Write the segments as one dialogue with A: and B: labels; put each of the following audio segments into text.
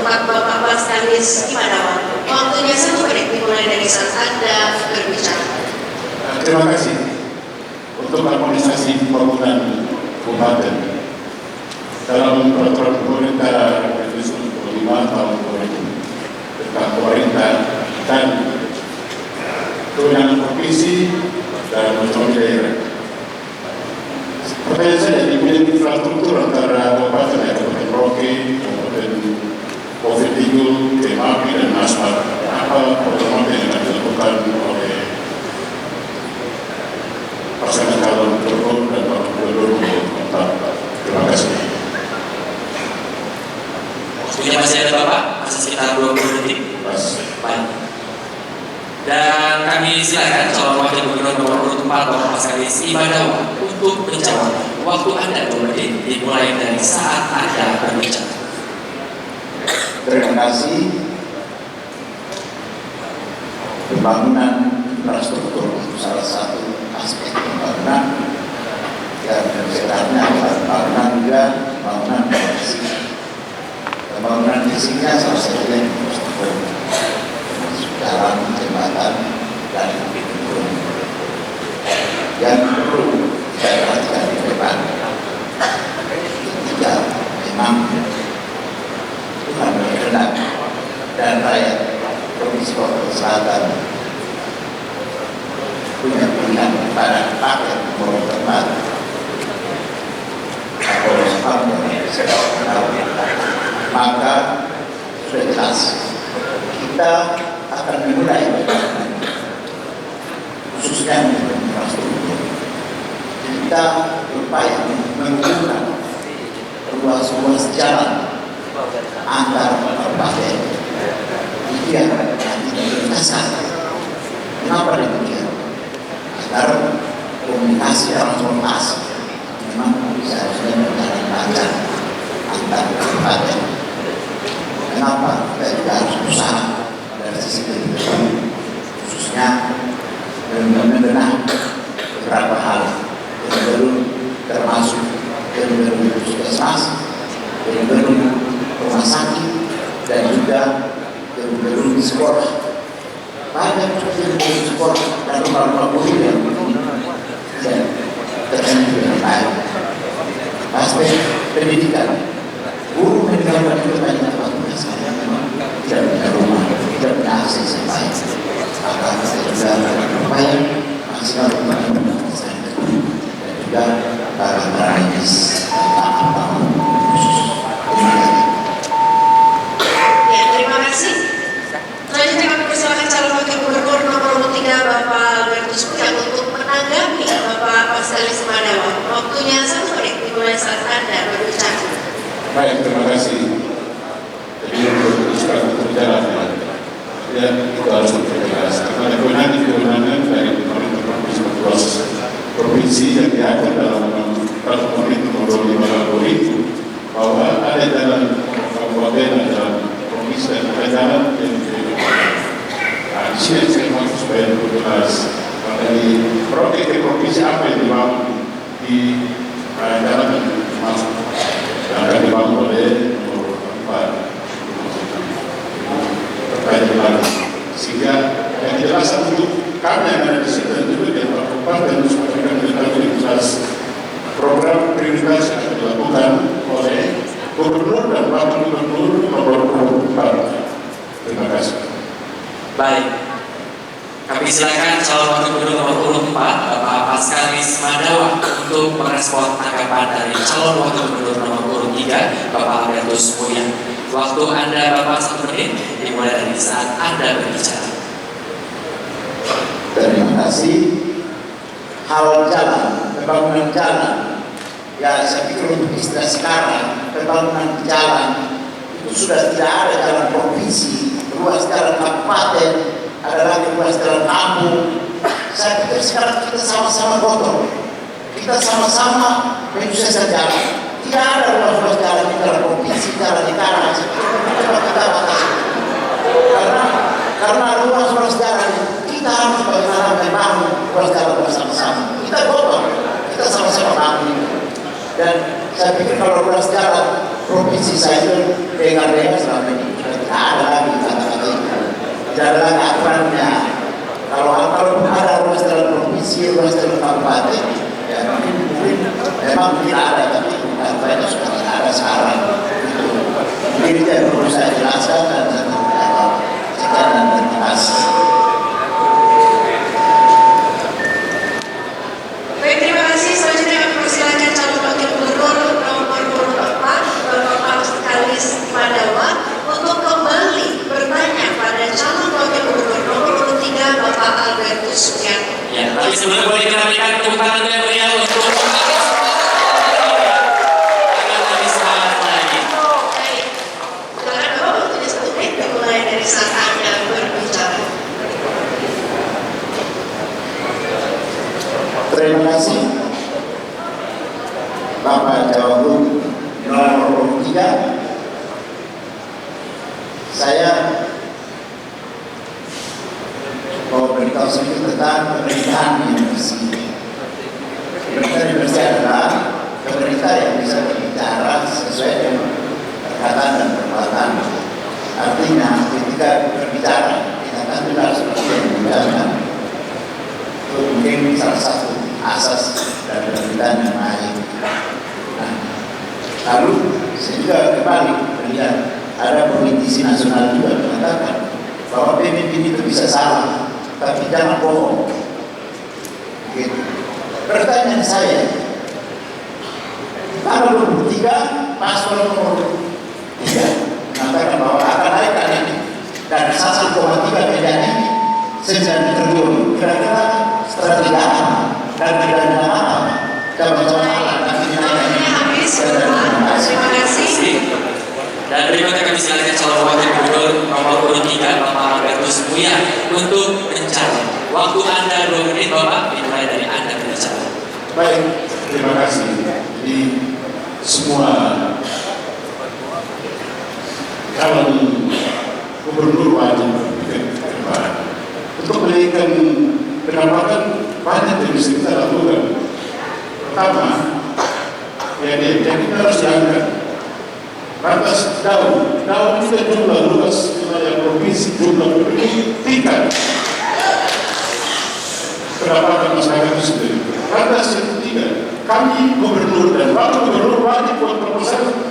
A: tempat Bapak Pascalis Imadawan. Waktunya 1 menit dimulai dari saat Anda berbicara.
B: Terima kasih untuk harmonisasi pembangunan kabupaten dalam peraturan pemerintah nomor 5 tahun 2000 tentang pemerintah dan kewenangan provinsi dan otonomi daerah. Pertanyaan saya di bidang infrastruktur antara kabupaten Kabupaten Merauke, Kabupaten Bukit Tinggi, Kemapi dan Asmat, apa program yang akan dilakukan oleh pasangan calon gubernur dan wakil gubernur untuk tempat? Terima kasih.
C: Waktunya masih ada Bapak, masih sekitar 20 detik. Baik. Dan kami silakan calon wakil gubernur nomor urut 4 Bapak Pascalis Imadawan untuk menjawab. Waktu Anda 2 menit dimulai dari saat Anda berbicara.
D: Terima kasih. Pembangunan infrastruktur itu salah satu aspek pembangunan yang sebenarnya adalah pembangunan juga pembangunan fisik. Pembangunan fisiknya salah satunya infrastruktur, jalan, jembatan, dan gedung. Yang perlu saya perhatikan di depan, ketiga, memang Tuhan berkehendak dan rakyat Provinsi Papua Selatan punya pilihan pada paket nomor 4 atau maka sudah jelas kita akan memulai khususnya untuk infrastruktur. Kita berupaya mengumpulkan ruas-ruas jalan antar kabupaten. Itu yang nanti diprioritaskan. Kenapa demikian? Agar komunikasi transportasi memang seharusnya berjalan lancar antar kabupaten. Kenapa? Kita juga harus berusaha dari sisi kebijakan, khususnya membenahi beberapa hal yang termasuk gedung puskesmas, gedung rumah sakit, dan juga gedung sekolah. Banyak gedung sekolah dan rumah-rumah guru yang terjadi dengan baik. Aspek pendidikan, guru meninggalkan itu banyak tempat saya memang tidak punya rumah, tidak punya akses yang baik. Maka saya juga berupaya maksimal untuk saya dan juga para medis
A: Terima kasih. Selanjutnya kami persilakan calon wakil gubernur nomor 3 Bapak Albertus Pujang untuk menanggapi Bapak Pascalis Imadawan. Waktunya 1 menit dimulai saat Anda berbicara.
B: Baik, terima kasih. Jadi untuk infrastruktur jalan ya itu harus diperjelas. Karena kewenangan dari pemerintah provinsi yang diatur dalam peraturan pemerintah nomor 5 tahun itu bahwa ada jalan kabupaten, ada jalan provinsi dan ada jalan yang di sini saya maksud supaya jelas dari provinsi ke provinsi apa yang dibangun di jalan yang masuk yang akan dibangun oleh nomor 4 terkait dengan sehingga yang jelas untuk kami yang ada di situ dan juga di kabupaten dan sebagainya dengan jelas program prioritas yang akan dilakukan oleh gubernur dan wakil gubernur nomor 4. Terima kasih.
C: Baik, kami silakan calon wakil gubernur nomor urut 4 Bapak Pascalis Imadawan untuk merespon tanggapan dari calon wakil gubernur nomor urut 3 Bapak Albertus Pujang. Waktu Anda Bapak 1 menit dimulai dari saat Anda berbicara.
D: Terima kasih. Hal jalan, pembangunan jalan, ya saya pikir untuk istilah sekarang pembangunan jalan itu sudah tidak ada jalan provinsi, ruas jalan kabupaten, ada lagi ruas jalan kampung. Saya pikir sekarang kita sama-sama gotong, kita sama-sama menyukseskan jalan. Tidak ada ruas-ruas jalan di dalam provinsi, jalan di tanah. Kita batasi. Karena ruas-ruas jalan kita harus bagaimana membangun ruas jalan bersama-sama. Kita gotong, kita sama-sama bangun. Dan saya pikir kalau ruas jalan provinsi saya itu dengar-dengar selama ini sudah tidak ada lagi kata-kata itu. Tidak ada lagi aturannya. Kalau ada ruas dalam provinsi, ruas dalam kabupaten, ya mungkin memang tidak ada, tapi kampanye sudah tidak ada sekarang. Jadi tidak perlu saya jelaskan dan sekian dan terima kasih.
A: Baik, terima kasih. Selanjutnya kami persilakan calon wakil gubernur nomor urut 4, Bapak Pascalis Madawa, untuk kembali bertanya pada calon wakil gubernur nomor urut 3, Bapak Albertus Sugiarto.
C: Ya, tapi sebelumnya boleh kita berikan tepuk tangan yang meriah untuk agar lebih semangat lagi.
A: Baik, silakan Bapak waktunya 1 menit dimulai dari saat Anda berbicara.
D: Terima kasih Bapak Cawagup nomor 3. Saya mau beritahu sedikit tentang pemerintahan yang bersih. Pemerintahan yang bersih adalah pemerintah yang bisa berbicara sesuai dengan perkataan dan perbuatan. Artinya ketika berbicara kita kan benar seperti yang dibilang. Itu mungkin salah satu asas dari pemerintahan yang baik. Nah, lalu saya juga kembali melihat ada politisi nasional juga mengatakan bahwa pemimpin itu bisa salah, tapi jangan bohong. Gitu. Pertanyaan saya, kalau 23 paslon nomor 3 mengatakan bahwa akan naikkan ini dan 1,3 miliar ini 9 triliun, kira-kira strategi apa dan pidana apa? Jangan-jangan
A: Waktunya habis, Bapak. Terima kasih.
C: Dan berikutnya kami silakan calon wakil gubernur nomor urut 3, Bapak Albertus Muya, untuk mencalon. Waktu Anda 2 menit, Bapak, dimulai dari Anda berbicara.
B: Baik, terima kasih. Jadi semua calon gubernur wajib berpikir ke depan untuk menaikkan pendapatan. Banyak yang bisa kita lakukan. Pertama, ya kita harus diangkat batas daun itu jumlah luas wilayah provinsi, jumlah penduduk, tingkat pendapatan masyarakat itu sendiri. Batas yang ketiga, kami gubernur dan wakil gubernur wajib buat proposal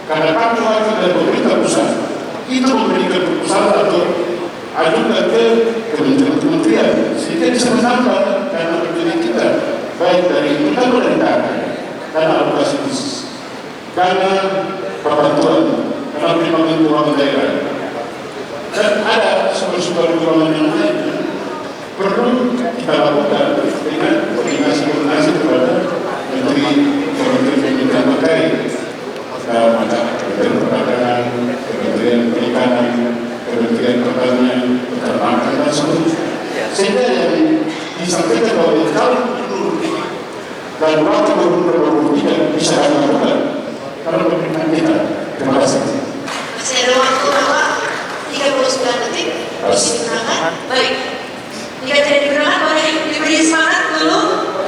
B: karena kami wakil dari pemerintah pusat. Kita memberikan proposal atau ajukan ke kementerian sehingga bisa menambah dana berdiri kita, baik dari utama dan dana alokasi khusus, dana perbantuan, dana perlindungan keuangan daerah, dan ada sumber-sumber keuangan yang lain perlu kita lakukan dengan koordinasi kepada kementerian terkait dalam Kementerian Perdagangan, Kementerian Perikanan, Kementerian Pertanian, Peternakan dan seterusnya. Sehingga yang disampaikan oleh calon gubernur dan wakil gubernur nomor 3 bisa dilakukan karena pemerintahan kita. Terima kasih.
A: Masih ada waktu Bapak 39 detik. Masih digunakan. Baik. Jika tidak digunakan, boleh diberi semangat dulu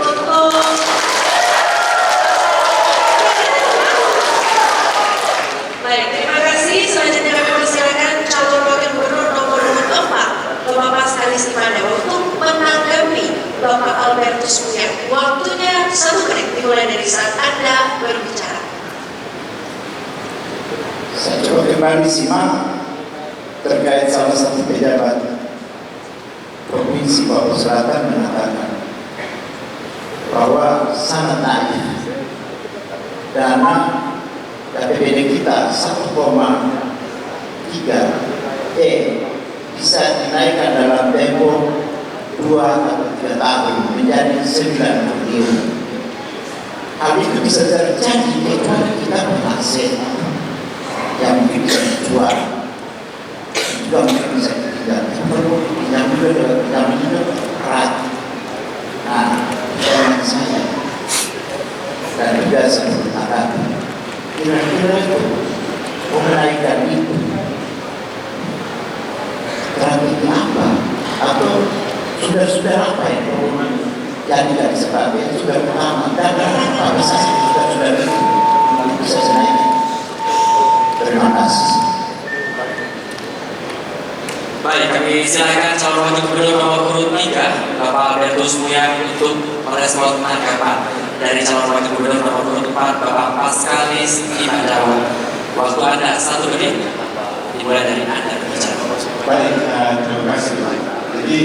A: untuk baik. Terima kasih. Selanjutnya kami persilakan calon wakil gubernur nomor 4, Bapak Pascalis Madawa, untuk menanggapi Bapak Albertus Muya. Waktunya 1 menit dimulai dari saat Anda berbicara.
D: Saya coba kembali simak terkait salah satu pejabat Provinsi Papua Selatan mengatakan bahwa sangat naif dana APBD kita 1,3 bisa dinaikkan dalam tempo 2 atau 3 tahun menjadi 9 triliun. Hal itu bisa terjadi kecuali kita berhasil yang mungkin bisa dijual, juga mungkin bisa tidak perlu yang juga erat. Nah, dengan saya dan juga saya berharap kira-kira itu menaikkan itu strategi apa atau sudah apa yang jadi dari sebabnya sudah pertama dan apa bisa sudah itu bisa naik. Terima kasih.
C: Baik, kami silakan calon wakil gubernur nomor urut 3, Bapak Albertus Muyang untuk merespon tanggapan dari calon wakil gubernur nomor urut 4, Bapak Paskalis Imadawa. Waktu Anda 1 menit, dimulai dari Anda berbicara.
B: Baik, terima kasih. Jadi,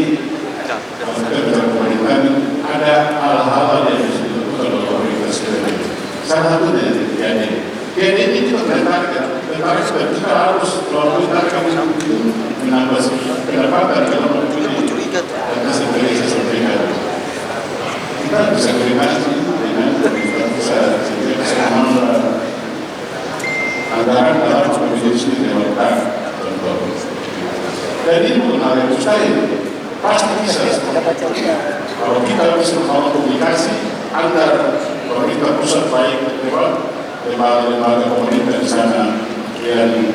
B: kalau kita bicara pemerintahan, ada hal-hal yang harus dilakukan oleh pemerintah sekarang. Salah satunya jadi ini juga tentara kita harus melalui tentara itu menambah pendapatan kalau mempunyai dan saya sampaikan kita bisa koordinasi dengan pemerintah pusat sehingga bisa menambah anggaran dalam pemilihan sendiri lewat contoh. Dan ini bukan hal yang mustahil, pasti bisa. Kalau kita bisa membangun komunikasi antar pemerintah pusat baik lewat lembaga pemerintah di sana dan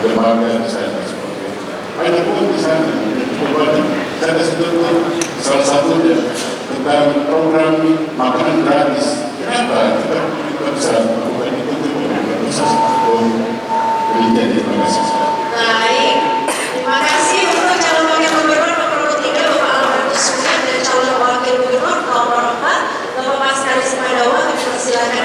B: lembaga di sana seperti itu. Ada pun di sana, saya sebut salah satunya tentang program makanan gratis. Kenapa kita bisa melakukan itu untuk pemerintah pusat untuk penelitian di Indonesia?
A: Baik, terima kasih untuk calon wakil gubernur nomor 3 Bapak Albertus Muyang dan calon wakil gubernur nomor 4 Bapak Paskalis Imadawa. Kami persilakan